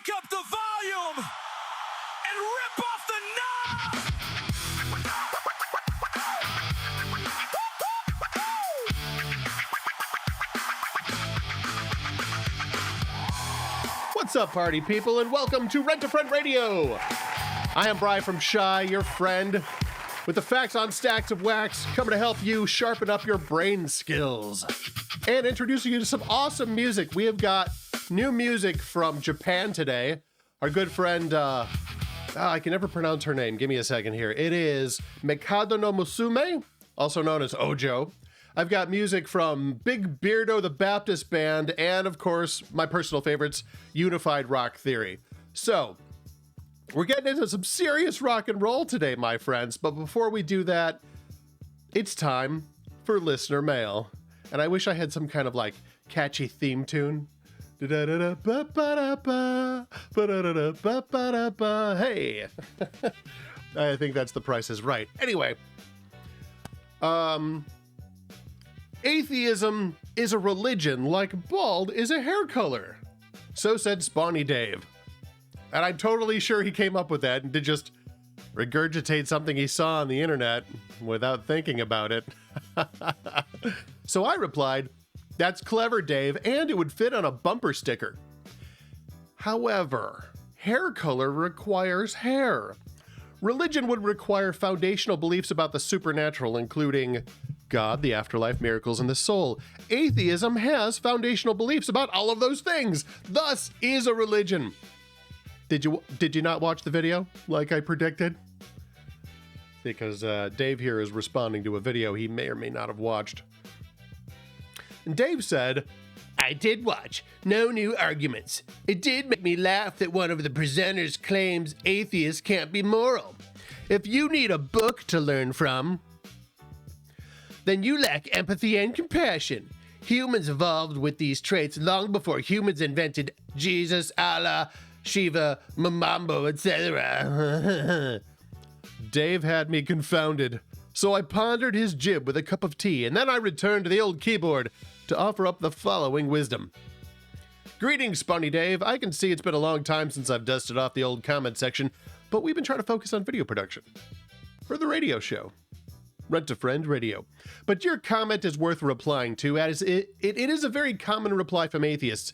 Crank up the volume and rip off the knob! What's up, party people, and welcome to Rent-A-Friend Radio. I am Bri from Shy, your friend, with the facts on stacks of wax, coming to help you sharpen up your brain skills. And introducing you to some awesome music. We have got new music from Japan today. Our good friend, I can never pronounce her name. Give me a second here. It is Mikado no Musume, also known as Ojo. I've got music from Big Beardo the Baptist Band, and of course, my personal favorites, Unified Rock Theory. So, we're getting into some serious rock and roll today, my friends, but before we do that, it's time for listener mail. And I wish I had some kind of like catchy theme tune. Hey! I think that's The Price is Right. Anyway, atheism is a religion like bald is a hair color. So said Spawny Dave. And I'm totally sure he came up with that and did just regurgitate something he saw on the internet without thinking about it. So I replied, "That's clever, Dave, and it would fit on a bumper sticker." However, hair color requires hair. Religion would require foundational beliefs about the supernatural, including God, the afterlife, miracles, and the soul. Atheism has foundational beliefs about all of those things, thus is a religion. Did you not watch the video like I predicted? Because Dave here is responding to a video he may or may not have watched. And Dave said, "I did watch. No new arguments. It did make me laugh that one of the presenters claims atheists can't be moral. If you need a book to learn from, then you lack empathy and compassion. Humans evolved with these traits long before humans invented Jesus, Allah, Shiva, Mamambo, etc." Dave had me confounded, so I pondered his jib with a cup of tea, and then I returned to the old keyboard to offer up the following wisdom. Greetings, Spunny Dave. I can see it's been a long time since I've dusted off the old comment section, but we've been trying to focus on video production for the radio show, Rent-A-Friend Radio. But your comment is worth replying to, as it is a very common reply from atheists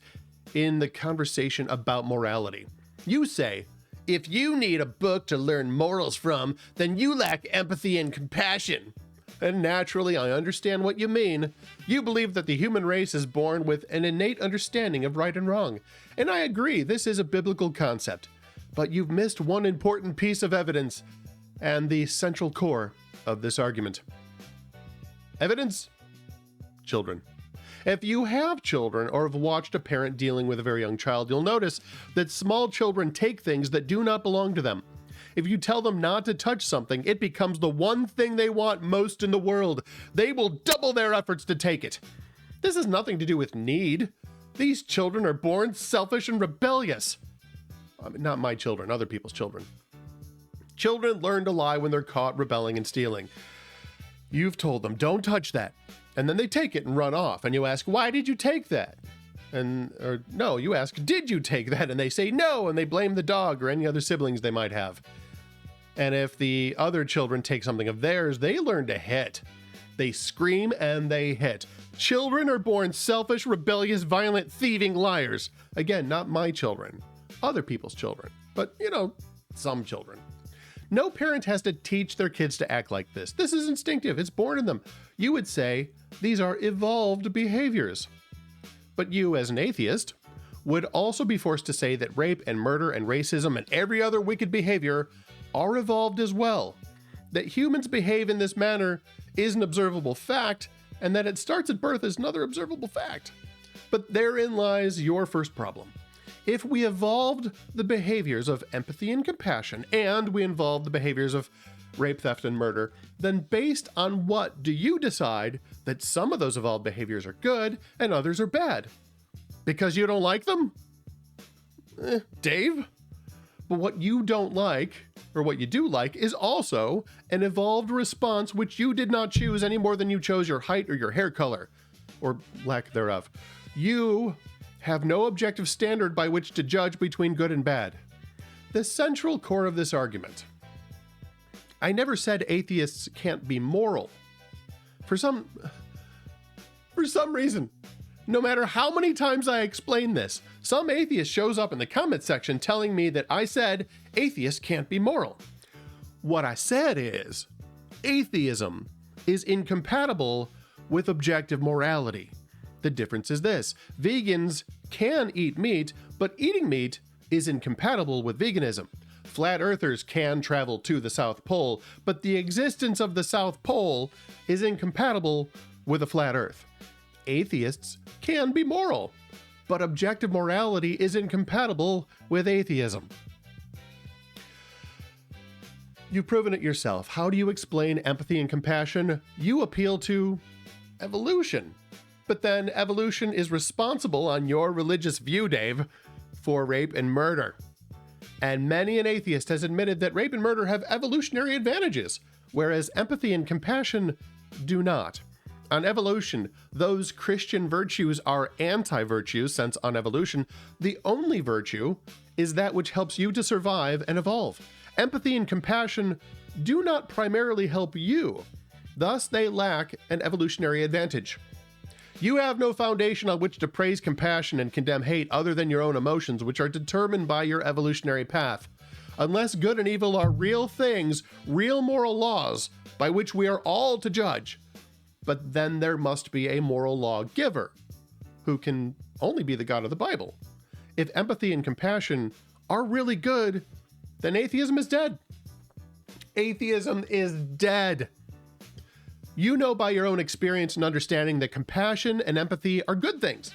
in the conversation about morality. You say, if you need a book to learn morals from, then you lack empathy and compassion. And naturally, I understand what you mean. You believe that the human race is born with an innate understanding of right and wrong. And I agree, this is a biblical concept. But you've missed one important piece of evidence and the central core of this argument. Evidence? Children. If you have children or have watched a parent dealing with a very young child, you'll notice that small children take things that do not belong to them. If you tell them not to touch something, it becomes the one thing they want most in the world. They will double their efforts to take it. This has nothing to do with need. These children are born selfish and rebellious. I mean, not my children, other people's children. Children learn to lie when they're caught rebelling and stealing. You've told them, don't touch that. And then they take it and run off. And you ask, why did you take that? No, you ask, did you take that? And they say no, and they blame the dog or any other siblings they might have. And if the other children take something of theirs, they learn to hit. They scream and they hit. Children are born selfish, rebellious, violent, thieving liars. Again, not my children, other people's children. But, some children. No parent has to teach their kids to act like this. This is instinctive. It's born in them. You would say these are evolved behaviors. But you, as an atheist, would also be forced to say that rape and murder and racism and every other wicked behavior are evolved as well. That humans behave in this manner is an observable fact, and that it starts at birth is another observable fact. But therein lies your first problem. If we evolved the behaviors of empathy and compassion, and we involved the behaviors of rape, theft, and murder, then based on what do you decide that some of those evolved behaviors are good and others are bad? Because you don't like them? Dave? But what you don't like, or what you do like, is also an evolved response which you did not choose any more than you chose your height or your hair color, or lack thereof. You have no objective standard by which to judge between good and bad. The central core of this argument. I never said atheists can't be moral. For some reason, no matter how many times I explain this, some atheist shows up in the comment section telling me that I said atheists can't be moral. What I said is, atheism is incompatible with objective morality. The difference is this: vegans can eat meat, but eating meat is incompatible with veganism. Flat earthers can travel to the South Pole, but the existence of the South Pole is incompatible with a flat earth. Atheists can be moral, but objective morality is incompatible with atheism. You've proven it yourself. How do you explain empathy and compassion? You appeal to evolution. But then evolution is responsible, on your religious view, Dave, for rape and murder. And many an atheist has admitted that rape and murder have evolutionary advantages, whereas empathy and compassion do not. On evolution, those Christian virtues are anti-virtues, since on evolution, the only virtue is that which helps you to survive and evolve. Empathy and compassion do not primarily help you, thus they lack an evolutionary advantage. You have no foundation on which to praise compassion and condemn hate other than your own emotions, which are determined by your evolutionary path. Unless good and evil are real things, real moral laws, by which we are all to judge, but then there must be a moral lawgiver, who can only be the God of the Bible. If empathy and compassion are really good, then atheism is dead. Atheism is dead. You know by your own experience and understanding that compassion and empathy are good things.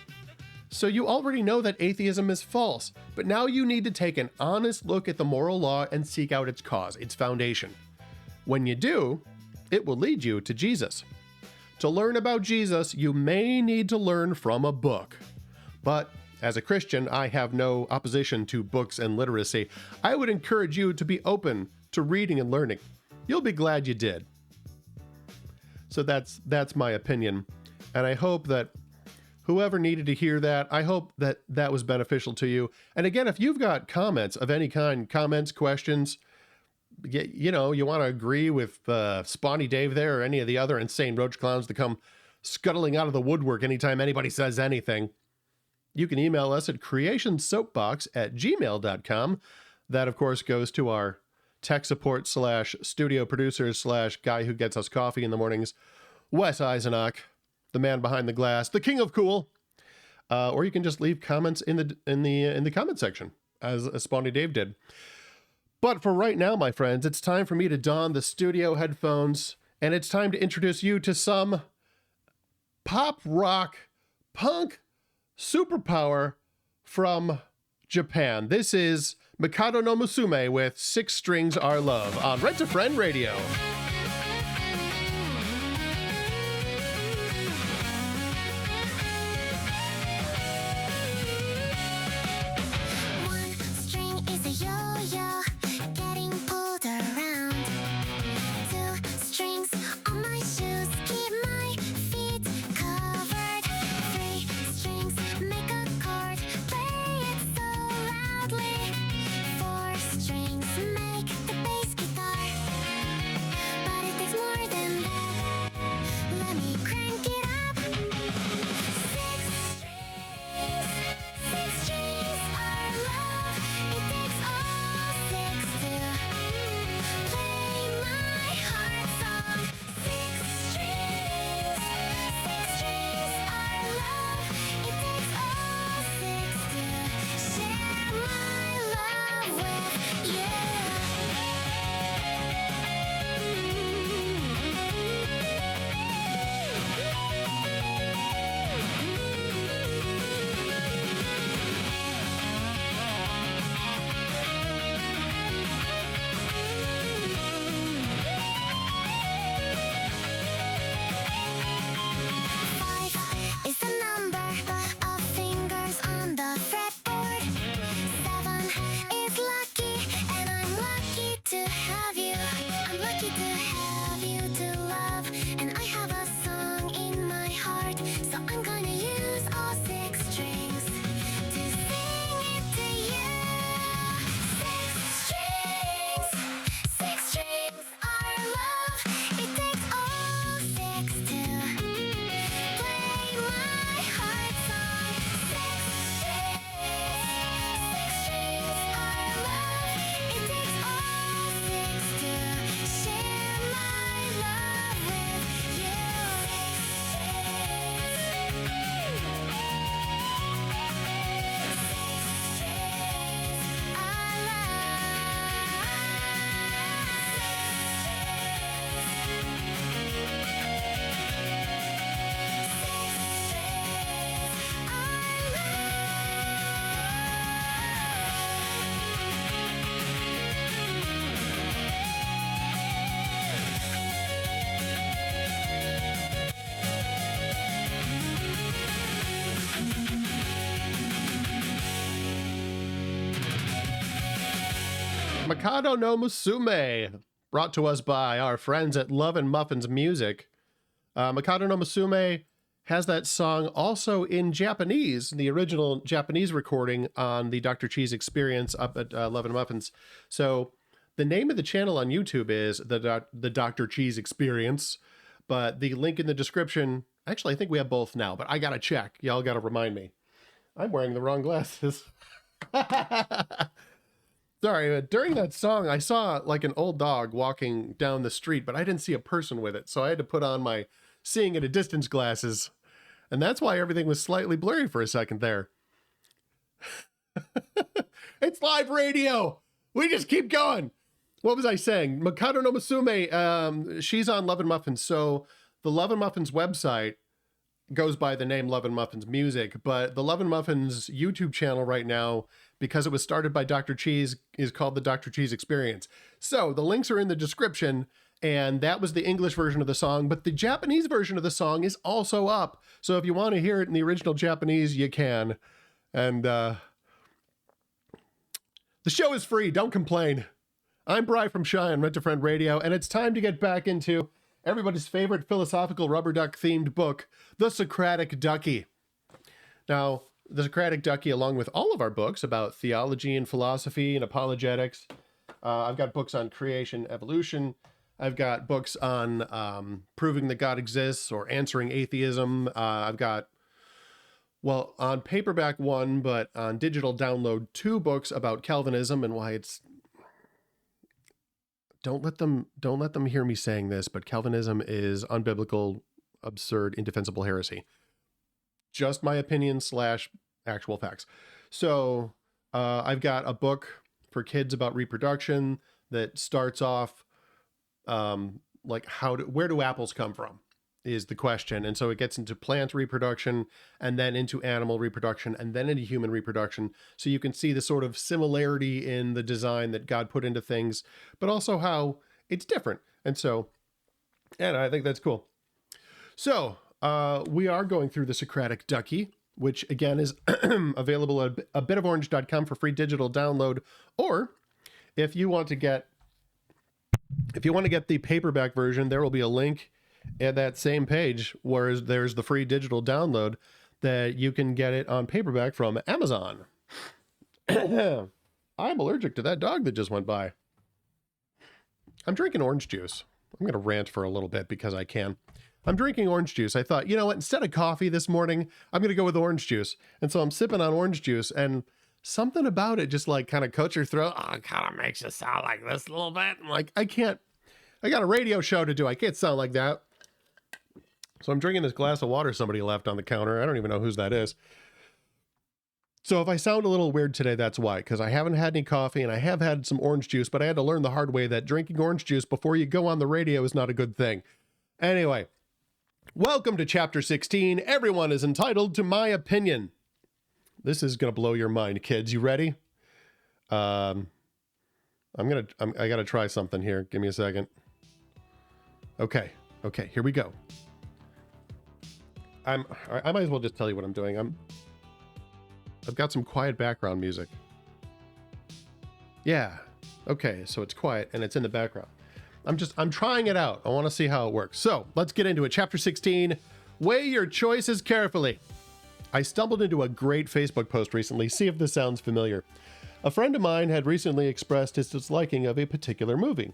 So you already know that atheism is false, but now you need to take an honest look at the moral law and seek out its cause, its foundation. When you do, it will lead you to Jesus. To learn about Jesus, you may need to learn from a book. But as a Christian, I have no opposition to books and literacy. I would encourage you to be open to reading and learning. You'll be glad you did. So that's my opinion. And I hope that whoever needed to hear that, I hope that that was beneficial to you. And again, if you've got comments of any kind, comments, questions, you know, you want to agree with Spawny Dave there or any of the other insane roach clowns that come scuttling out of the woodwork anytime anybody says anything, you can email us at creationsoapbox@gmail.com. That, of course, goes to our tech support / studio producers / guy who gets us coffee in the mornings, Wes Eisenach, the man behind the glass, the king of cool. Or you can just leave comments in the comment section, as Spawny Dave did. But for right now, my friends, it's time for me to don the studio headphones, and it's time to introduce you to some pop rock punk superpower from Japan. This is Mikado no Musume with Six Strings Are Love on Rent a Friend Radio. One string is a yo-yo, getting pulled around. Two strings on my shoes keep my feet covered. Three strings make a chord, play it so loudly. Four strings make the bass guitar. Mikado no Musume, brought to us by our friends at Love and Muffins Music. Mikado no Musume has that song also in Japanese, the original Japanese recording on the Dr. Cheese Experience up at Love and Muffins. So the name of the channel on YouTube is the Dr. Cheese Experience, but the link in the description, actually I think we have both now, but I gotta check. Y'all gotta remind me. I'm wearing the wrong glasses. Sorry, but during that song, I saw like an old dog walking down the street, but I didn't see a person with it. So I had to put on my seeing at a distance glasses. And that's why everything was slightly blurry for a second there. It's live radio. We just keep going. What was I saying? Mikado no Musume, she's on Love and Muffins. So the Love and Muffins website goes by the name Love and Muffins Music, but the Love and Muffins YouTube channel right now, because it was started by Dr. Cheese, is called the Dr. Cheese Experience. So the links are in the description, and that was the English version of the song, but the Japanese version of the song is also up. So if you want to hear it in the original Japanese, you can. And the show is free. Don't complain. I'm Bri from Shy on Rent-A-Friend Radio, and it's time to get back into everybody's favorite philosophical rubber duck themed book, The Socratic Ducky. Now, The Socratic Ducky, along with all of our books about theology and philosophy and apologetics, I've got books on creation, evolution. I've got books on proving that God exists or answering atheism. I've got, well, on paperback 1, but on digital download 2 books about Calvinism and why it's, don't let them hear me saying this, but Calvinism is unbiblical, absurd, indefensible heresy. Just my opinion / actual facts. So I've got a book for kids about reproduction that starts off like where do apples come from is the question. And so it gets into plant reproduction and then into animal reproduction and then into human reproduction. So you can see the sort of similarity in the design that God put into things, but also how it's different. And so, and I think that's cool. So we are going through the Socratic Ducky, which again is available at abitoforange.com for free digital download. Or if you want to get the paperback version, there will be a link at that same page where there's the free digital download that you can get it on paperback from Amazon. I'm allergic to that dog that just went by. I'm drinking orange juice. I'm going to rant for a little bit because I can. I'm drinking orange juice. I thought, you know what, instead of coffee this morning, I'm going to go with orange juice. And so I'm sipping on orange juice, and something about it just like kind of coats your throat. Oh, it kind of makes you sound like this a little bit. I'm like, I got a radio show to do. I can't sound like that. So I'm drinking this glass of water somebody left on the counter. I don't even know whose that is. So if I sound a little weird today, that's why, because I haven't had any coffee and I have had some orange juice, but I had to learn the hard way that drinking orange juice before you go on the radio is not a good thing. Anyway, welcome to Chapter 16. Everyone is entitled to my opinion. This is going to blow your mind, kids. You ready? I got to try something here. Give me a second. Okay, here we go. I might as well just tell you what I'm doing. I've got some quiet background music. Yeah. Okay, so it's quiet and it's in the background. I'm trying it out. I want to see how it works. So let's get into it. Chapter 16, weigh your choices carefully. I stumbled into a great Facebook post recently. See if this sounds familiar. A friend of mine had recently expressed his disliking of a particular movie.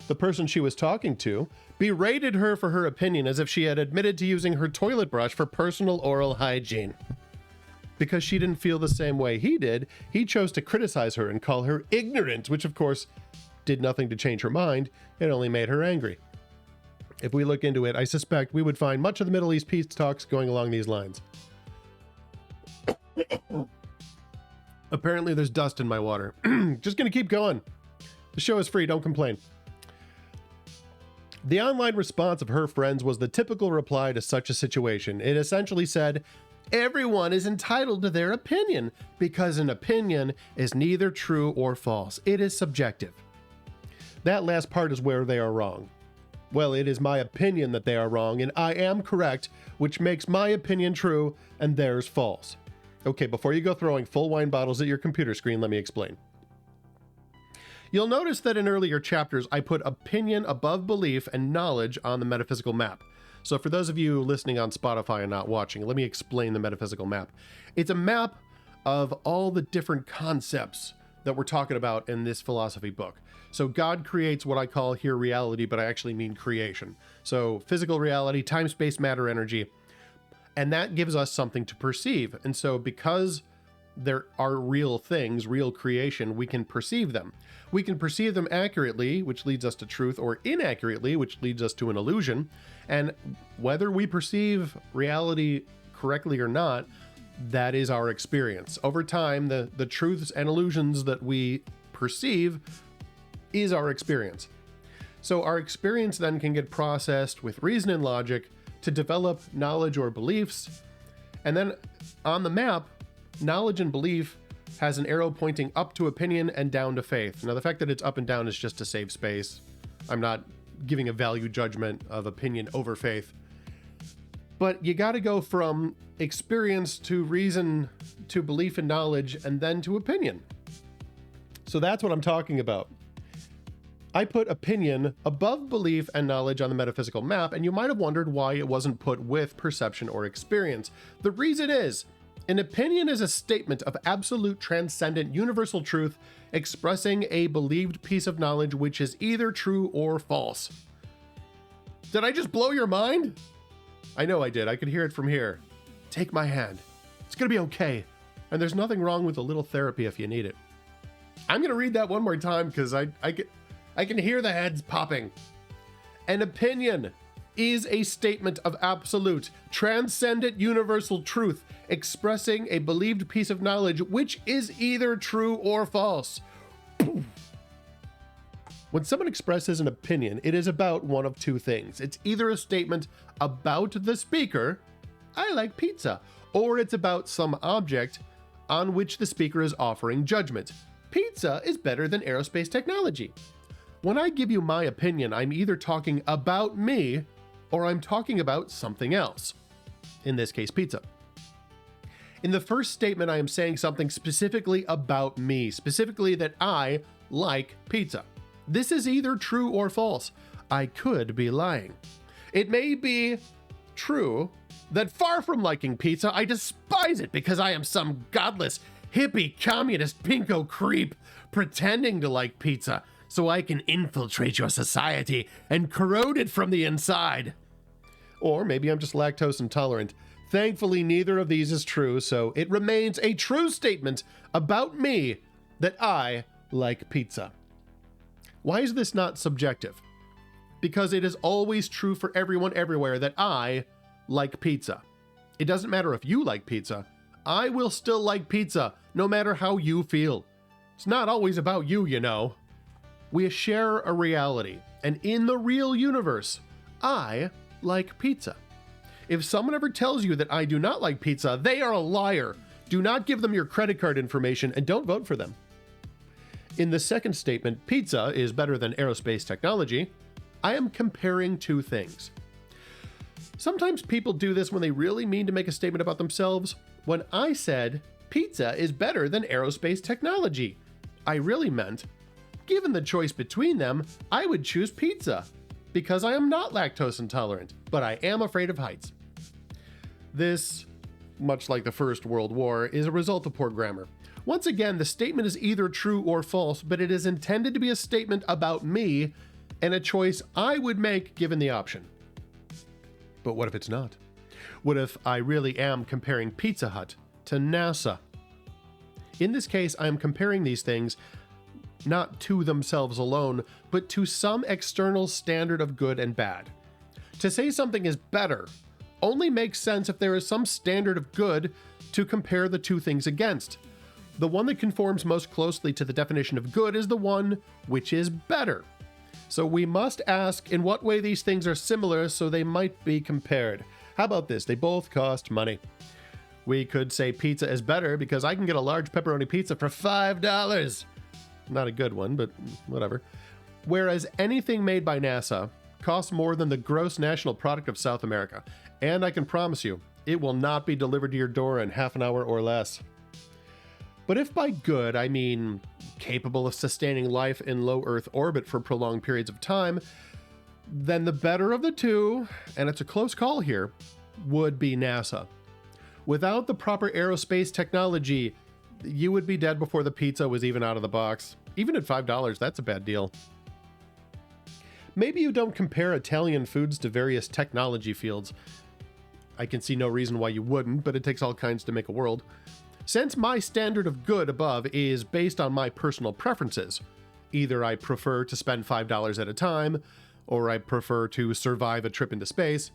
The person she was talking to berated her for her opinion as if she had admitted to using her toilet brush for personal oral hygiene. Because she didn't feel the same way he did, he chose to criticize her and call her ignorant, which of course did nothing to change her mind. It only made her angry. If we look into it, I suspect we would find much of the Middle East peace talks going along these lines. Apparently there's dust in my water. Just gonna keep going. The show is free, don't complain. The online response of her friends was the typical reply to such a situation. It essentially said, everyone is entitled to their opinion because an opinion is neither true or false. It is subjective. That last part is where they are wrong. Well, it is my opinion that they are wrong and I am correct, which makes my opinion true and theirs false. Okay, before you go throwing full wine bottles at your computer screen, let me explain. You'll notice that in earlier chapters, I put opinion above belief and knowledge on the metaphysical map. So for those of you listening on Spotify and not watching, let me explain the metaphysical map. It's a map of all the different concepts that we're talking about in this philosophy book. So God creates what I call here reality, but I actually mean creation. So physical reality, time, space, matter, energy, and that gives us something to perceive. And so because there are real things, real creation, we can perceive them. We can perceive them accurately, which leads us to truth, or inaccurately, which leads us to an illusion. And whether we perceive reality correctly or not, that is our experience. Over time, the truths and illusions that we perceive is our experience. So our experience then can get processed with reason and logic to develop knowledge or beliefs. And then on the map, knowledge and belief has an arrow pointing up to opinion and down to faith. Now, the fact that it's up and down is just to save space. I'm not giving a value judgment of opinion over faith. But you got to go from experience to reason to belief and knowledge and then to opinion. So that's what I'm talking about. I put opinion above belief and knowledge on the metaphysical map, and you might have wondered why it wasn't put with perception or experience. The reason is, an opinion is a statement of absolute, transcendent, universal truth expressing a believed piece of knowledge which is either true or false. Did I just blow your mind? I know I did. I could hear it from here. Take my hand. It's gonna be okay. And there's nothing wrong with a little therapy if you need it. I'm gonna read that one more time because I can hear the heads popping. An opinion is a statement of absolute, transcendent, universal truth expressing a believed piece of knowledge which is either true or false. When someone expresses an opinion, it is about one of two things. It's either a statement about the speaker, I like pizza, or it's about some object on which the speaker is offering judgment. Pizza is better than aerospace technology. When I give you my opinion, I'm either talking about me or I'm talking about something else. In this case, pizza. In the first statement, I am saying something specifically about me, specifically that I like pizza. This is either true or false. I could be lying. It may be true that far from liking pizza, I despise it because I am some godless, hippie, communist, pinko creep pretending to like pizza so I can infiltrate your society and corrode it from the inside. Or maybe I'm just lactose intolerant. Thankfully, neither of these is true, so it remains a true statement about me that I like pizza. Why is this not subjective? Because it is always true for everyone everywhere that I like pizza. It doesn't matter if you like pizza. I will still like pizza, no matter how you feel. It's not always about you, you know. We share a reality, and in the real universe, I like pizza. If someone ever tells you that I do not like pizza, they are a liar. Do not give them your credit card information and don't vote for them. In the second statement, pizza is better than aerospace technology, I am comparing two things. Sometimes people do this when they really mean to make a statement about themselves. When I said pizza is better than aerospace technology, I really meant, given the choice between them, I would choose pizza because I am not lactose intolerant, but I am afraid of heights. This, much like the First World War, is a result of poor grammar. Once again, the statement is either true or false, but it is intended to be a statement about me and a choice I would make given the option. But what if it's not? What if I really am comparing Pizza Hut to NASA? In this case, I am comparing these things not to themselves alone, but to some external standard of good and bad. To say something is better only makes sense if there is some standard of good to compare the two things against. The one that conforms most closely to the definition of good is the one which is better. So we must ask in what way these things are similar so they might be compared. How about this? They both cost money. We could say pizza is better because I can get a large pepperoni pizza for $5. Not a good one, but whatever. Whereas anything made by NASA costs more than the gross national product of South America. And I can promise you, it will not be delivered to your door in half an hour or less. But if by good I mean capable of sustaining life in low Earth orbit for prolonged periods of time, then the better of the two, and it's a close call here, would be NASA. Without the proper aerospace technology, you would be dead before the pizza was even out of the box. Even at $5, that's a bad deal. Maybe you don't compare Italian foods to various technology fields. I can see no reason why you wouldn't, but it takes all kinds to make a world. Since my standard of good above is based on my personal preferences, either I prefer to spend $5 at a time, or I prefer to survive a trip into space,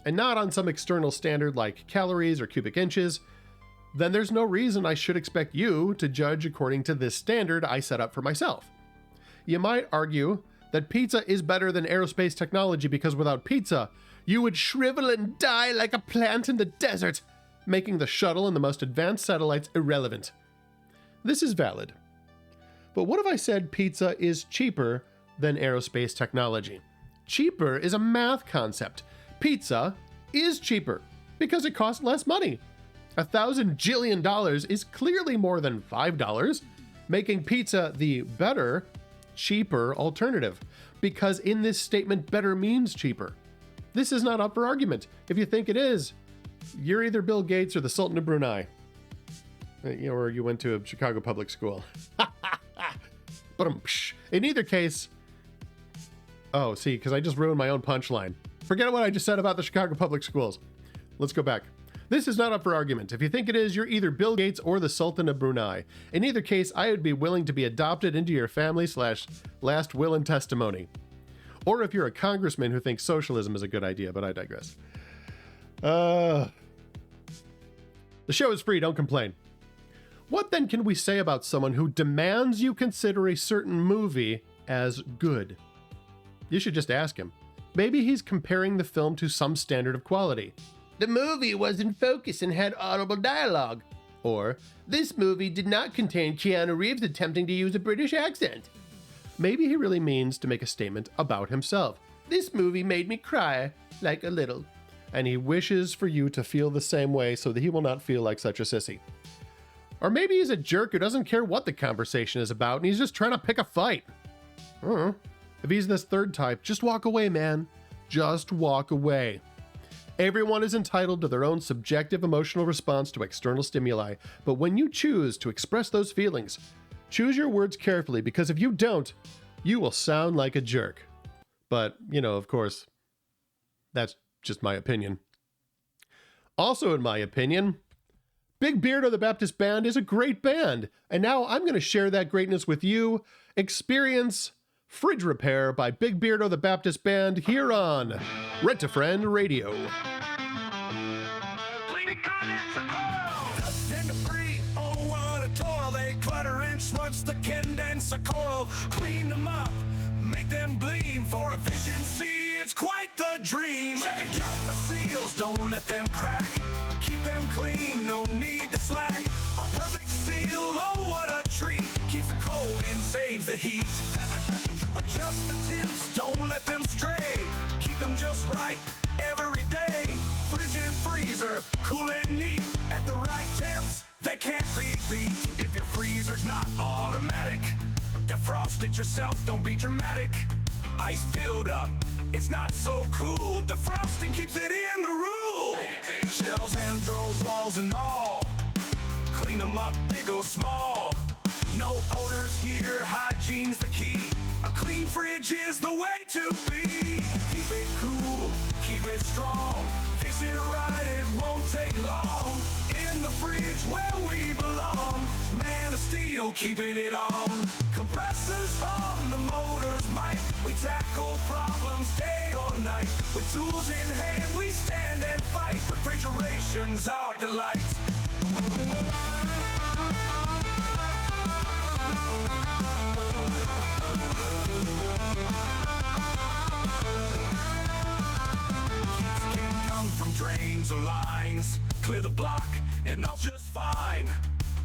and not on some external standard like calories or cubic inches, then there's no reason I should expect you to judge according to this standard I set up for myself. You might argue that pizza is better than aerospace technology because without pizza, you would shrivel and die like a plant in the desert, making the shuttle and the most advanced satellites irrelevant. This is valid. But what if I said pizza is cheaper than aerospace technology? Cheaper is a math concept. Pizza is cheaper because it costs less money. $1,000 jillion is clearly more than $5, making pizza the better, cheaper alternative, because in this statement, better means cheaper. This is not up for argument. If you think it is, you're either Bill Gates or the Sultan of Brunei. Or you went to a Chicago public school. But in either case, oh, see, because I just ruined my own punchline. Forget what I just said about the Chicago public schools. Let's go back. This is not up for argument. If you think it is, you're either Bill Gates or the Sultan of Brunei. In either case, I would be willing to be adopted into your family / last will and testimony. Or if you're a congressman who thinks socialism is a good idea, but I digress. The show is free, don't complain. What then can we say about someone who demands you consider a certain movie as good? You should just ask him. Maybe he's comparing the film to some standard of quality. The movie was in focus and had audible dialogue. Or, this movie did not contain Keanu Reeves attempting to use a British accent. Maybe he really means to make a statement about himself. This movie made me cry, like a little. And he wishes for you to feel the same way so that he will not feel like such a sissy. Or maybe he's a jerk who doesn't care what the conversation is about and he's just trying to pick a fight. I don't know. If he's this third type, just walk away, man. Just walk away. Everyone is entitled to their own subjective emotional response to external stimuli, but when you choose to express those feelings, choose your words carefully, because if you don't, you will sound like a jerk. But, of course, that's just my opinion. Also, in my opinion, Big Beardo the Baptist Band is a great band, and now I'm going to share that greatness with you. Experience Fridge Repair by Big Beardo the Baptist Band here on Rent-A-Friend Radio. Cleaning condensed oil. Dust and debris, oh what a toil. They clutter and schmutz the condenser coil. Clean them up, make them gleam. For efficiency, it's quite the dream. Check out the seals, don't let them crack. Keep them clean, no need to slack. A perfect seal, oh what a treat. Keeps it cold and saves the heat. Adjust the tips, don't let them stray. Keep them just right every day. Fridge and freezer, cool and neat. At the right temps, they can't be beat. If your freezer's not automatic, defrost it yourself, don't be dramatic. Ice build up, it's not so cool. Defrosting keeps it in the rule. Shelves and drawers, walls and all. Clean them up, big or small. No odors here, hygiene's the key. A clean fridge is the way to be. Keep it cool, keep it strong. Fix it right, it won't take long. In the fridge where we belong. Man of steel, keeping it on. Compressors on the motor's might. We tackle problems day or night. With tools in hand, we stand and fight. Refrigeration's our delight. From drains or lines, clear the block and all just fine.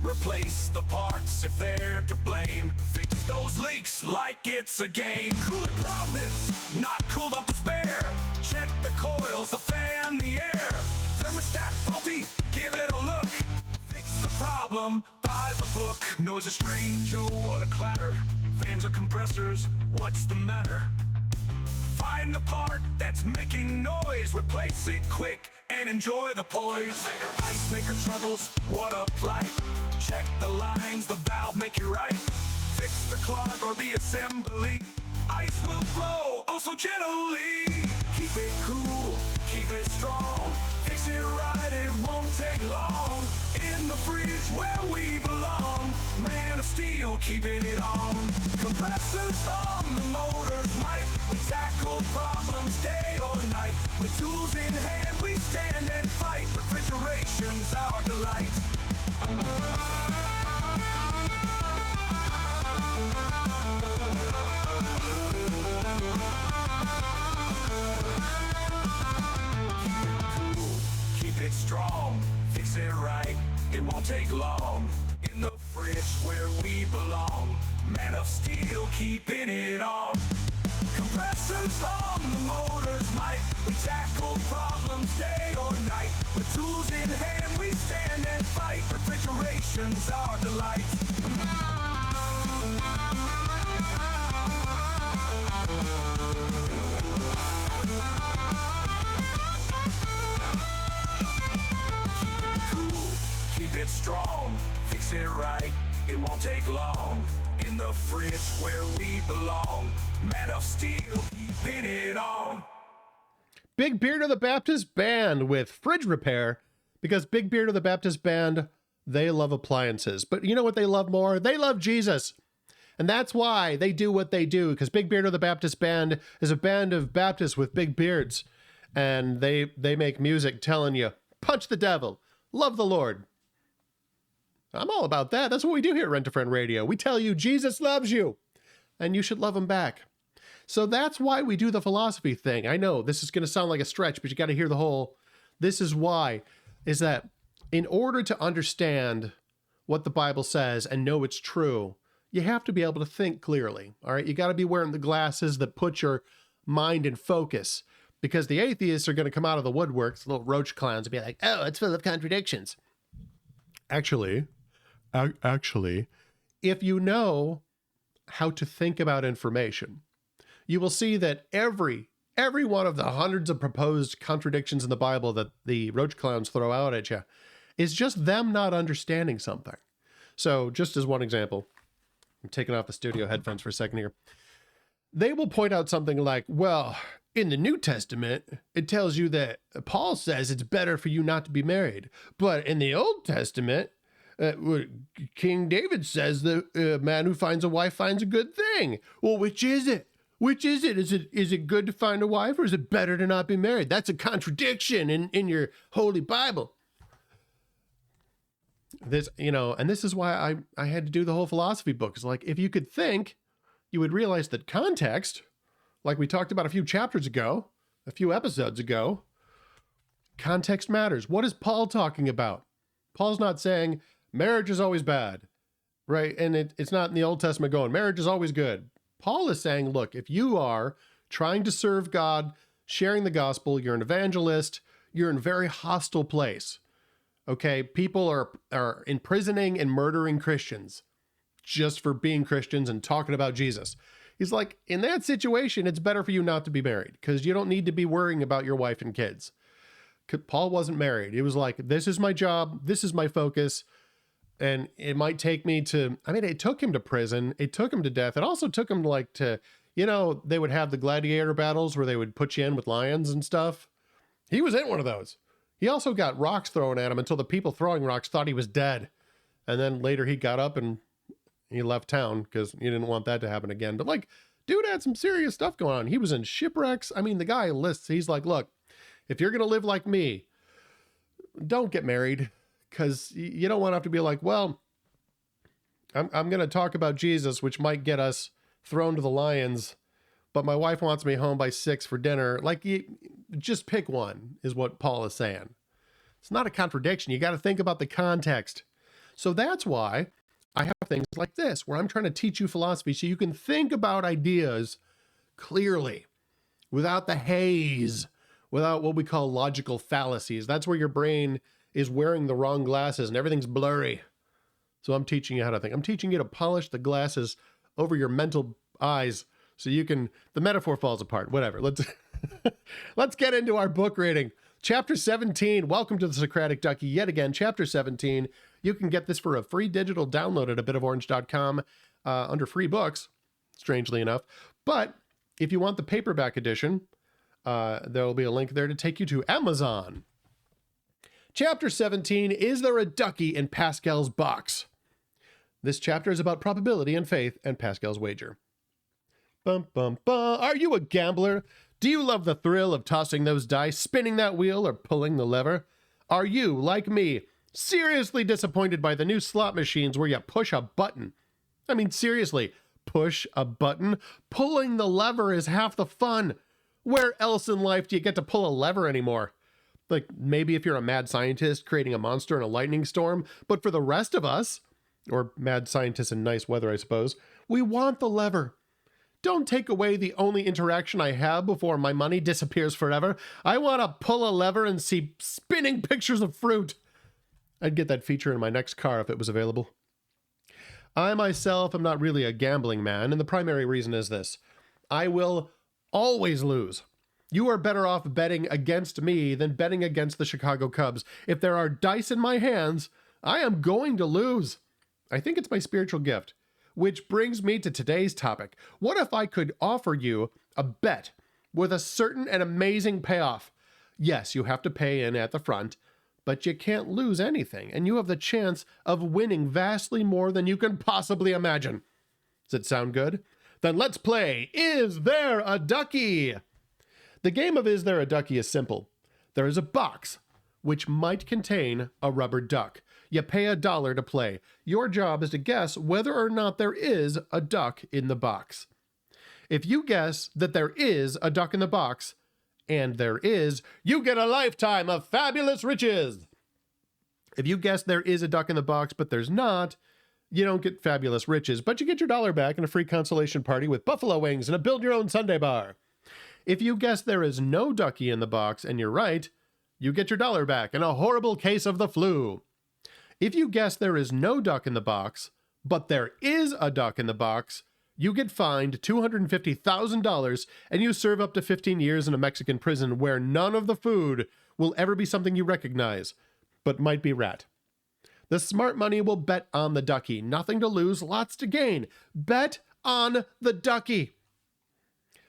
Replace the parts if they're to blame. Fix those leaks like it's a game. Coolant problems, not cooled up to spare. Check the coils, the fan, the air. Thermostat faulty, give it a look. Fix the problem by By the book, knows a stranger, what a clatter. Fans or compressors, what's the matter? Find the part that's making noise, replace it quick and enjoy the poise. Ice maker struggles, what a plight. Check the lines, the valve make it right. Fix the clog or the assembly. Ice will flow, oh so gently. Keep it cool, keep it strong. Fix it right, it won't take long. In the fridge where we belong. Man of steel, keeping it on. Compressors on the motor's might. We tackle problems day or night. With tools in hand, we stand and fight. Refrigeration's our delight. Keep it strong, fix it right, it won't take long. In the fridge where we belong. Man of steel, keeping it on. Compressors on the motor's might. We tackle problems day or night. With tools in hand, we stand and fight. Refrigeration's our delight. Keep it strong, fix it right, it won't take long. In the fridge where we belong. Man of steel, keeping it on. Big Beard of the Baptist Band with Fridge Repair, because Big Beard of the Baptist Band, they love appliances. But you know what they love more? They love Jesus. And that's why they do what they do, because Big Beard of the Baptist Band is a band of Baptists with big beards. And they make music telling you, punch the devil, love the Lord. I'm all about that. That's what we do here at Rent a Friend Radio. We tell you Jesus loves you, and you should love him back. So that's why we do the philosophy thing. I know this is going to sound like a stretch, but you got to hear the whole, this is why, is that in order to understand what the Bible says and know it's true, you have to be able to think clearly. All right. You got to be wearing the glasses that put your mind in focus, because the atheists are going to come out of the woodworks, little roach clowns, and be like, oh, it's full of contradictions. Actually, if you know how to think about information, you will see that every one of the hundreds of proposed contradictions in the Bible that the roach clowns throw out at you is just them not understanding something. So just as one example, I'm taking off the studio headphones for a second here. They will point out something like, well, in the New Testament, it tells you that Paul says it's better for you not to be married. But in the Old Testament, King David says that a man who finds a wife finds a good thing. Well, which is it? Which is it? Is it good to find a wife, or is it better to not be married? That's a contradiction in your holy Bible. This, and this is why I had to do the whole philosophy book. It's like, if you could think, you would realize that context, like we talked about a few chapters ago, a few episodes ago, context matters. What is Paul talking about? Paul's not saying marriage is always bad, right? And it's not in the Old Testament going, marriage is always good. Paul is saying, look, if you are trying to serve God, sharing the gospel, you're an evangelist, you're in a very hostile place. Okay, people are imprisoning and murdering Christians just for being Christians and talking about Jesus. He's like, in that situation, it's better for you not to be married, because you don't need to be worrying about your wife and kids. Paul wasn't married. He was like, this is my job. This is my focus. And it might take me to, it took him to prison. It took him to death. It also took him to they would have the gladiator battles where they would put you in with lions and stuff. He was in one of those. He also got rocks thrown at him until the people throwing rocks thought he was dead. And then later he got up and he left town because he didn't want that to happen again. But dude had some serious stuff going on. He was in shipwrecks. The guy lists, he's like, look, if you're going to live like me, don't get married, because you don't want to have to be like, well, I'm going to talk about Jesus, which might get us thrown to the lions, but my wife wants me home by 6 for dinner. Just pick one, is what Paul is saying. It's not a contradiction. You got to think about the context. So that's why I have things like this, where I'm trying to teach you philosophy so you can think about ideas clearly, without the haze, without what we call logical fallacies. That's where your brain is wearing the wrong glasses and everything's blurry. So I'm teaching you how to think. I'm teaching you to polish the glasses over your mental eyes so you can, the metaphor falls apart, whatever. Let's get into our book reading. Chapter 17, welcome to the Socratic Ducky yet again, chapter 17. You can get this for a free digital download at abitoforange.com under free books, strangely enough. But if you want the paperback edition, there will be a link there to take you to Amazon. Chapter 17, Is There a Ducky in Pascal's Box? This chapter is about probability and faith and Pascal's wager. Bum, bum, bum. Are you a gambler? Do you love the thrill of tossing those dice, spinning that wheel, or pulling the lever? Are you, like me, seriously disappointed by the new slot machines where you push a button? I mean, seriously, push a button? Pulling the lever is half the fun. Where else in life do you get to pull a lever anymore? Like, maybe if you're a mad scientist creating a monster in a lightning storm, but for the rest of us, or mad scientists in nice weather, I suppose, we want the lever. Don't take away the only interaction I have before my money disappears forever. I want to pull a lever and see spinning pictures of fruit. I'd get that feature in my next car if it was available. I myself am not really a gambling man, and the primary reason is this. I will always lose. You are better off betting against me than betting against the Chicago Cubs. If there are dice in my hands, I am going to lose. I think it's my spiritual gift. Which brings me to today's topic. What if I could offer you a bet with a certain and amazing payoff? Yes, you have to pay in at the front, but you can't lose anything, and you have the chance of winning vastly more than you can possibly imagine. Does it sound good? Then let's play Is There a Ducky? The game of Is There a Ducky is simple. There is a box which might contain a rubber duck. You pay $1 to play. Your job is to guess whether or not there is a duck in the box. If you guess that there is a duck in the box, and there is, you get a lifetime of fabulous riches. If you guess there is a duck in the box, but there's not, you don't get fabulous riches, but you get your $1 back and a free consolation party with buffalo wings and a build-your-own sundae bar. If you guess there is no ducky in the box, and you're right, you get your $1 back and a horrible case of the flu. If you guess there is no duck in the box, but there is a duck in the box, you get fined $250,000 and you serve up to 15 years in a Mexican prison where none of the food will ever be something you recognize, but might be rat. The smart money will bet on the ducky. Nothing to lose, lots to gain. Bet on the ducky.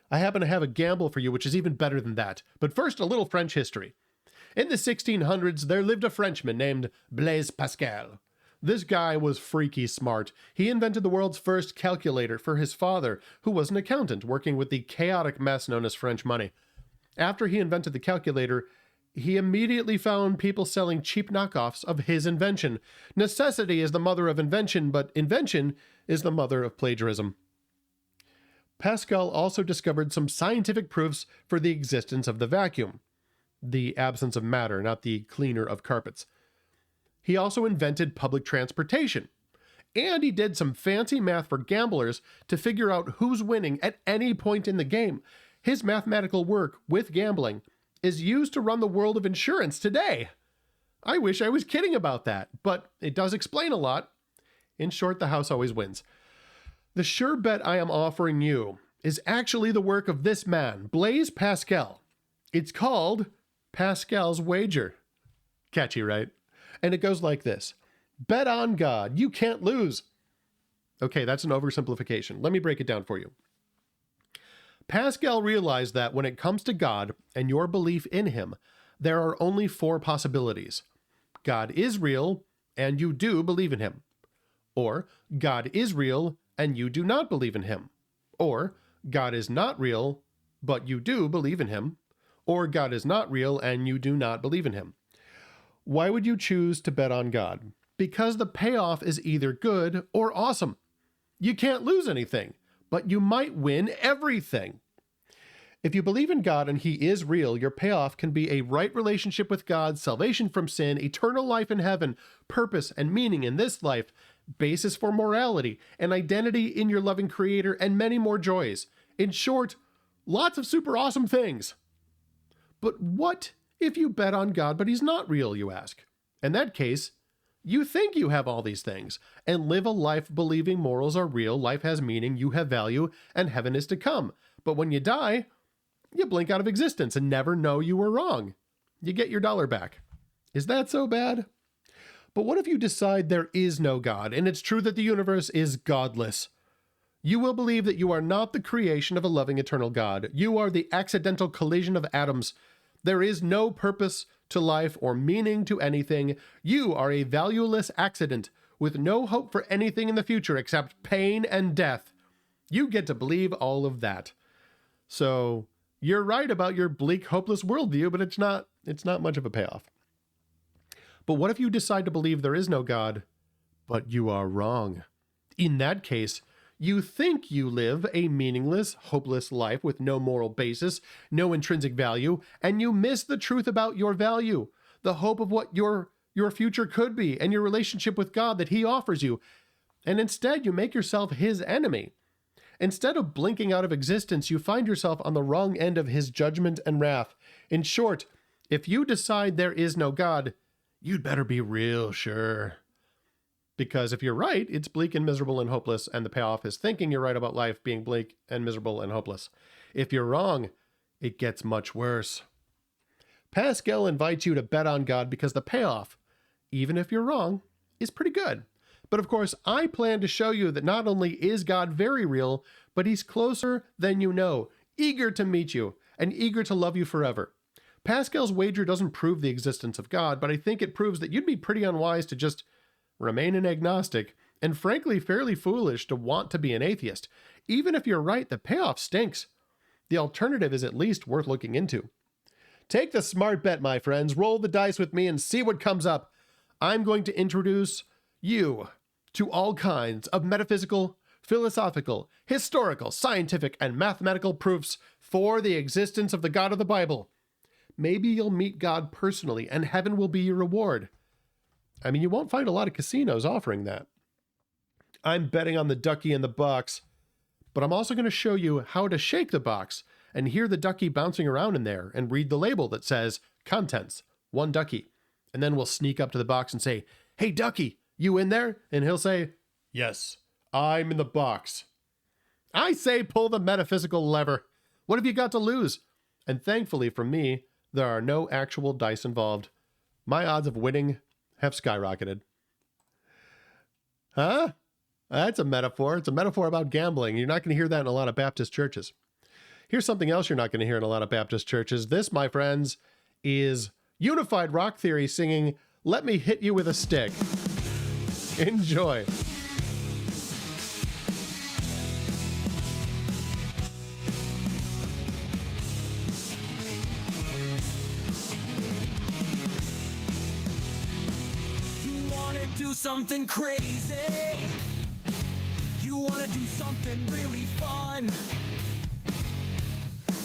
I happen to have a gamble for you, which is even better than that. But first, a little French history. In the 1600s, there lived a Frenchman named Blaise Pascal. This guy was freaky smart. He invented the world's first calculator for his father, who was an accountant working with the chaotic mess known as French money. After he invented the calculator, he immediately found people selling cheap knockoffs of his invention. Necessity is the mother of invention, but invention is the mother of plagiarism. Pascal also discovered some scientific proofs for the existence of the vacuum. The absence of matter, not the cleaner of carpets. He also invented public transportation. And he did some fancy math for gamblers to figure out who's winning at any point in the game. His mathematical work with gambling is used to run the world of insurance today. I wish I was kidding about that, but it does explain a lot. In short, the house always wins. The sure bet I am offering you is actually the work of this man, Blaise Pascal. It's called Pascal's Wager. Catchy, right? And it goes like this. Bet on God. You can't lose. Okay, that's an oversimplification. Let me break it down for you. Pascal realized that when it comes to God and your belief in him, there are only 4 possibilities. God is real, and you do believe in him. Or God is real, and you do not believe in him. Or God is not real, but you do believe in him. Or God is not real and you do not believe in him. Why would you choose to bet on God? Because the payoff is either good or awesome. You can't lose anything, but you might win everything. If you believe in God and he is real, your payoff can be a right relationship with God, salvation from sin, eternal life in heaven, purpose and meaning in this life, basis for morality, an identity in your loving Creator, and many more joys. In short, lots of super awesome things. But what if you bet on God, but he's not real, you ask? In that case, You think you have all these things and live a life believing morals are real, life has meaning, you have value, and heaven is to come. But when you die, you blink out of existence and never know you were wrong. You get your dollar back. Is that so bad? But what if you decide there is no God, and it's true that the universe is godless? You will believe that you are not the creation of a loving eternal God. You are the accidental collision of atoms. There is no purpose to life or meaning to anything. You are a valueless accident with no hope for anything in the future except pain and death. You get to believe all of that. So you're right about your bleak, hopeless worldview, but it's not much of a payoff. But what if you decide to believe there is no God, but you are wrong? In that case, you think you live a meaningless, hopeless life with no moral basis, no intrinsic value, and you miss the truth about your value, the hope of what your future could be, and your relationship with God that He offers you. And instead, you make yourself His enemy. Instead of blinking out of existence, you find yourself on the wrong end of His judgment and wrath. In short, if you decide there is no God, you'd better be real sure. Because if you're right, it's bleak and miserable and hopeless, and the payoff is thinking you're right about life being bleak and miserable and hopeless. If you're wrong, it gets much worse. Pascal invites you to bet on God because the payoff, even if you're wrong, is pretty good. But of course, I plan to show you that not only is God very real, but He's closer than you know, eager to meet you, and eager to love you forever. Pascal's wager doesn't prove the existence of God, but I think it proves that you'd be pretty unwise to just remain an agnostic, and frankly fairly foolish to want to be an atheist. Even if you're right, the payoff stinks. The alternative is at least worth looking into. Take the smart bet, my friends. Roll the dice with me and see what comes up. I'm going to introduce you to all kinds of metaphysical, philosophical, historical, scientific, and mathematical proofs for the existence of the God of the Bible. Maybe you'll meet God personally, and heaven will be your reward. I mean, you won't find a lot of casinos offering that. I'm betting on the ducky in the box, but I'm also going to show you how to shake the box and hear the ducky bouncing around in there and read the label that says, contents, 1 ducky. And then we'll sneak up to the box and say, hey, ducky, you in there? And he'll say, yes, I'm in the box. I say pull the metaphysical lever. What have you got to lose? And thankfully for me, there are no actual dice involved. My odds of winning have skyrocketed. Huh? That's a metaphor. It's a metaphor about gambling. You're not going to hear that in a lot of Baptist churches. Here's something else you're not going to hear in a lot of Baptist churches. This, my friends, is Unified Rock Theory singing, "Let Me Hit You With a Stick." Enjoy. Do something crazy. You wanna do something really fun.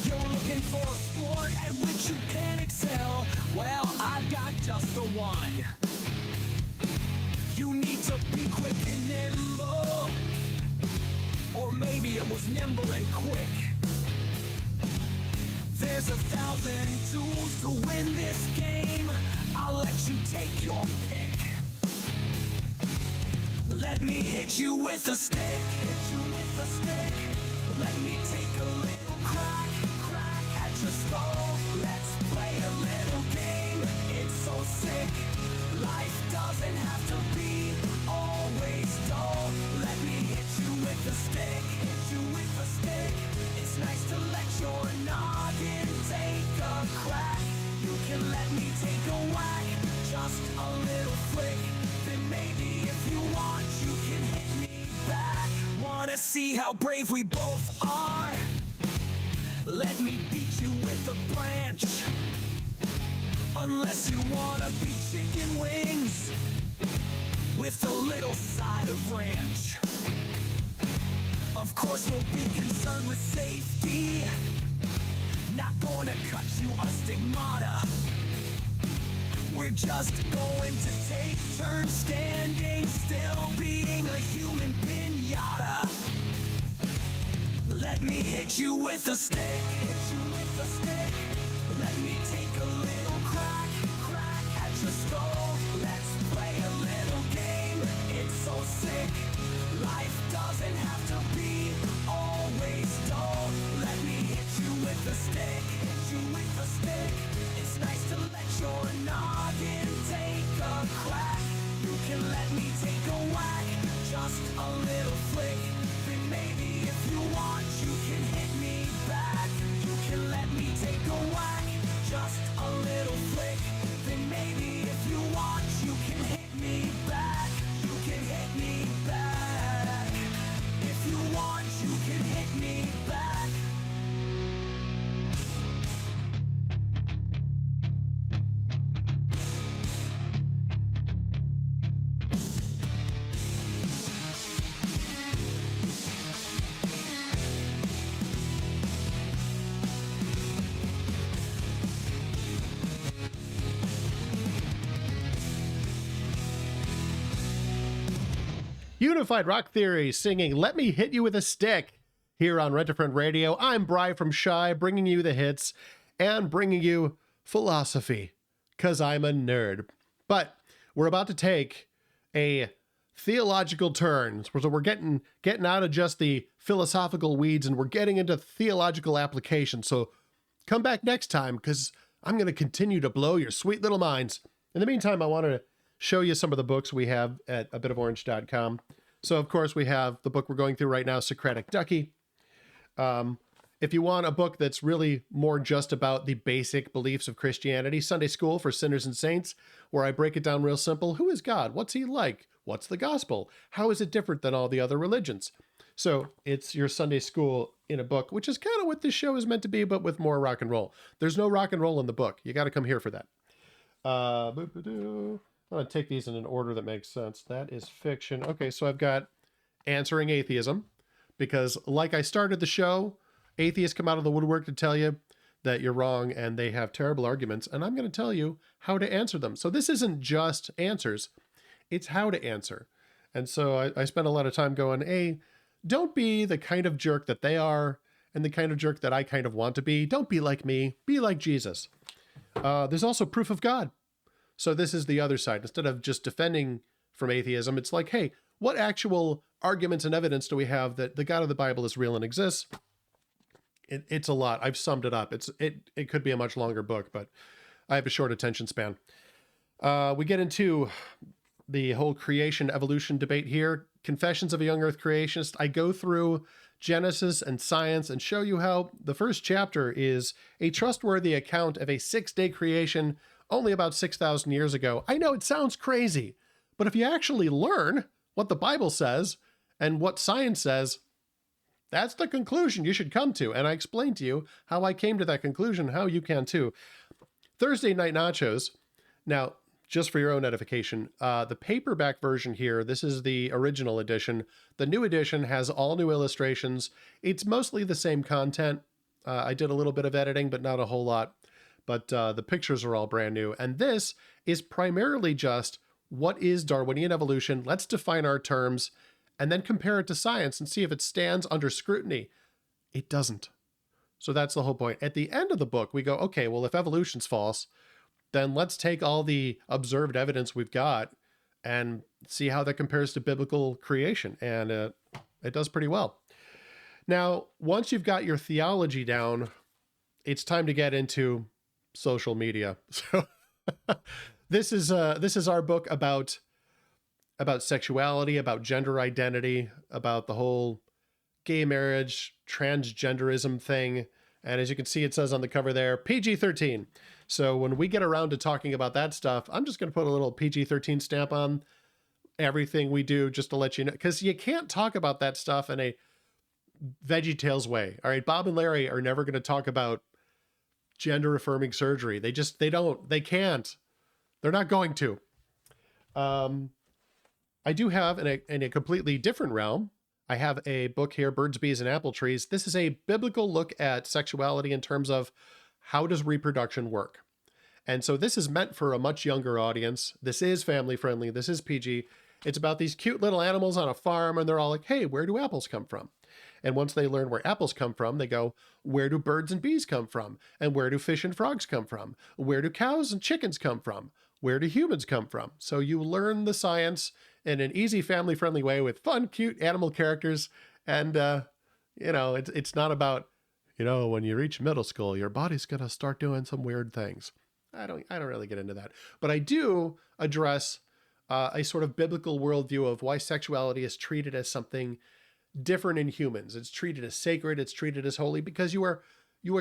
You're looking for a sport at which you can excel. Well, I've got just the one. You need to be quick and nimble, or maybe it was nimble and quick. There's 1,000 tools to win this game. I'll let you take your pick. Let me hit you with a stick. Hit you with a stick. Let me take a little crack at your skull. Let's play a little game. It's so sick. Life doesn't have to be always dull. Let me hit you with a stick. Hit you with a stick. It's nice to let your noggin take a crack. You can let me take a whack, just a little flick. Then maybe if you want, you can hit me back. Wanna see how brave we both are? Let me beat you with a branch. Unless you wanna be chicken wings with a little side of ranch. Of course we'll be concerned with safety. Not gonna cut you a stigmata. We're just going to take turns standing still, being a human pinata. Let me hit you with a stick. Hit you with a stick. Let me take a little crack at your skull. Let's play a little Unified Rock Theory singing Let Me Hit You With a Stick here on Rent-A-Friend Radio. I'm Bri from Shy, bringing you the hits and bringing you philosophy, because I'm a nerd. But we're about to take a theological turn. So we're getting out of just the philosophical weeds and we're getting into theological application. So come back next time, because I'm going to continue to blow your sweet little minds. In the meantime, I want to show you some of the books we have at abitoforange.com. So, of course, we have the book we're going through right now, Socratic Ducky. If you want a book that's really more just about the basic beliefs of Christianity, Sunday School for Sinners and Saints, where I break it down real simple. Who is God? What's he like? What's the gospel? How is it different than all the other religions? So it's your Sunday school in a book, which is kind of what this show is meant to be, but with more rock and roll. There's no rock and roll in the book. You got to come here for that. I'm going to take these in an order that makes sense. That is fiction. Okay, so I've got Answering Atheism, because like I started the show, atheists come out of the woodwork to tell you that you're wrong and they have terrible arguments, and I'm going to tell you how to answer them. So this isn't just answers, it's how to answer. And so I spent a lot of time going, hey, don't be the kind of jerk that they are and the kind of jerk that I kind of want to be. Don't be like me, be like Jesus. There's also proof of God. So this is the other side. Instead of just defending from atheism, it's like, hey, what actual arguments and evidence do we have that the God of the Bible is real and exists? It's a lot. I've summed it up. It could be a much longer book, but I have a short attention span. We get into the whole creation evolution debate here. Confessions of a Young Earth Creationist. I go through Genesis and science and show you how the first chapter is a trustworthy account of a 6-day creation only about 6,000 years ago. I know it sounds crazy, but if you actually learn what the Bible says and what science says, that's the conclusion you should come to. And I explained to you how I came to that conclusion, how you can too. Thursday Night Nachos. Now, just for your own edification, the paperback version here, this is the original edition. The new edition has all new illustrations. It's mostly the same content. I did a little bit of editing, but not a whole lot. But the pictures are all brand new. And this is primarily just, what is Darwinian evolution? Let's define our terms and then compare it to science and see if it stands under scrutiny. It doesn't. So that's the whole point. At the end of the book, we go, okay, well, if evolution's false, then let's take all the observed evidence we've got and see how that compares to biblical creation. And it does pretty well. Now, once you've got your theology down, it's time to get into social media. So this is our book about sexuality, about gender identity, about the whole gay marriage, transgenderism thing. And as you can see, it says on the cover there, PG-13. So when we get around to talking about that stuff, I'm just going to put a little PG-13 stamp on everything we do, just to let you know, because you can't talk about that stuff in a VeggieTales way. All right, Bob and Larry are never going to talk about gender affirming surgery. They can't. They're not going to. I do have in a completely different realm, I have a book here, Birds, Bees, and Apple Trees. This is a biblical look at sexuality in terms of how does reproduction work. And so this is meant for a much younger audience. This is family friendly. This is PG. It's about these cute little animals on a farm, and they're all like, hey, where do apples come from? And once they learn where apples come from, they go, where do birds and bees come from? And where do fish and frogs come from? Where do cows and chickens come from? Where do humans come from? So you learn the science in an easy, family-friendly way with fun, cute animal characters. And, it's not about, when you reach middle school, your body's going to start doing some weird things. I don't really get into that. But I do address a sort of biblical worldview of why sexuality is treated as something different in humans. It's treated as sacred. It's treated as holy because you are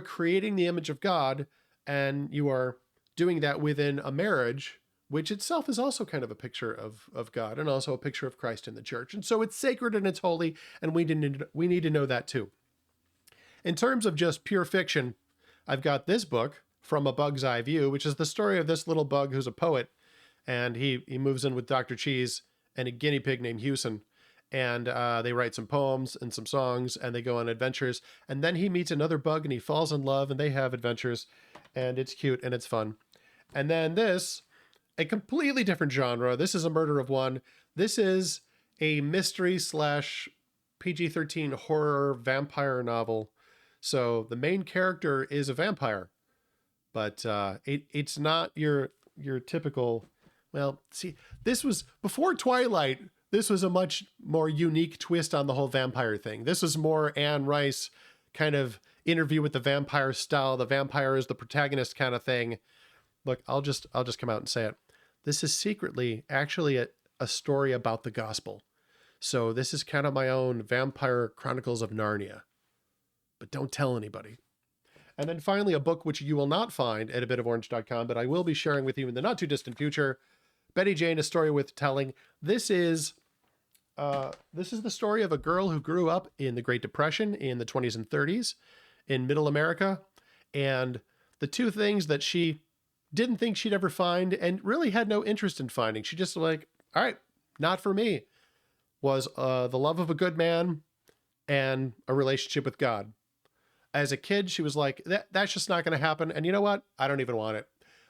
creating the image of God, and you are doing that within a marriage, which itself is also kind of a picture of God and also a picture of Christ in the church. And so it's sacred and it's holy, and we need to know that too. In terms of just pure fiction, I've got this book, From a Bug's Eye View, which is the story of this little bug who's a poet, and he moves in with Dr. Cheese and a guinea pig named Hewson, and they write some poems and some songs, and they go on adventures, and then he meets another bug and he falls in love, and they have adventures, and it's cute and it's fun. And then this, a completely different genre. This is A Murder of One. This is a mystery / PG-13 horror vampire novel. So the main character is a vampire, but it's not your typical. Well, see, this was before Twilight. This was a much more unique twist on the whole vampire thing. This was more Anne Rice kind of Interview with the Vampire style. The vampire is the protagonist kind of thing. Look, I'll just come out and say it. This is secretly actually a story about the gospel. So this is kind of my own Vampire Chronicles of Narnia. But don't tell anybody. And then finally, a book which you will not find at abitoforange.com, but I will be sharing with you in the not too distant future. Betty Jane, A Story Worth Telling. This is the story of a girl who grew up in the Great Depression in the 20s and 30s in Middle America. And the two things that she didn't think she'd ever find and really had no interest in finding, she just like, all right, not for me, was the love of a good man and a relationship with God. As a kid, she was like, that's just not going to happen. And you know what? I don't even want it.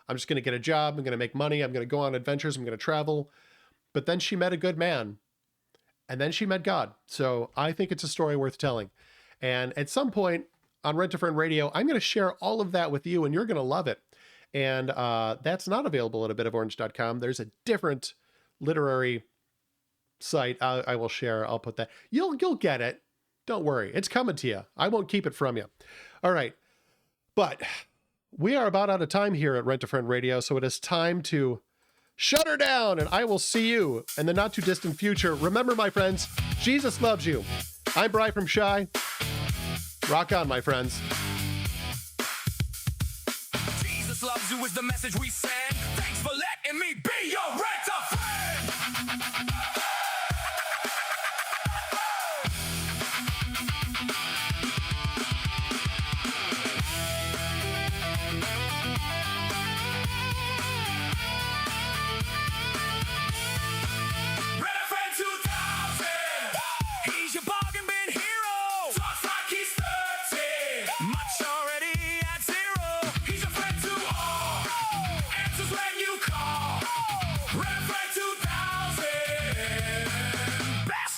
I'm just going to get a job. I'm going to make money. I'm going to go on adventures. I'm going to travel. But then she met a good man. And then she met God. So I think it's a story worth telling. And at some point on Rent a Friend Radio, I'm going to share all of that with you, and you're going to love it. And that's not available at abitoforange.com. There's a different literary site I will share. I'll put that. You'll get it. Don't worry. It's coming to you. I won't keep it from you. All right. But we are about out of time here at Rent a Friend Radio, so it is time to shut her down, and I will see you in the not too distant future. Remember, my friends, Jesus loves you. I'm Bri from Shy. Rock on, my friends. Jesus loves you is the message we send. Thanks for letting me be your rent-a-friend.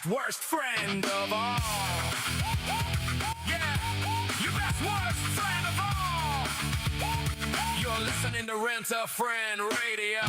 Worst friend of all. Yeah, your best worst friend of all. You're listening to Rent a Friend Radio.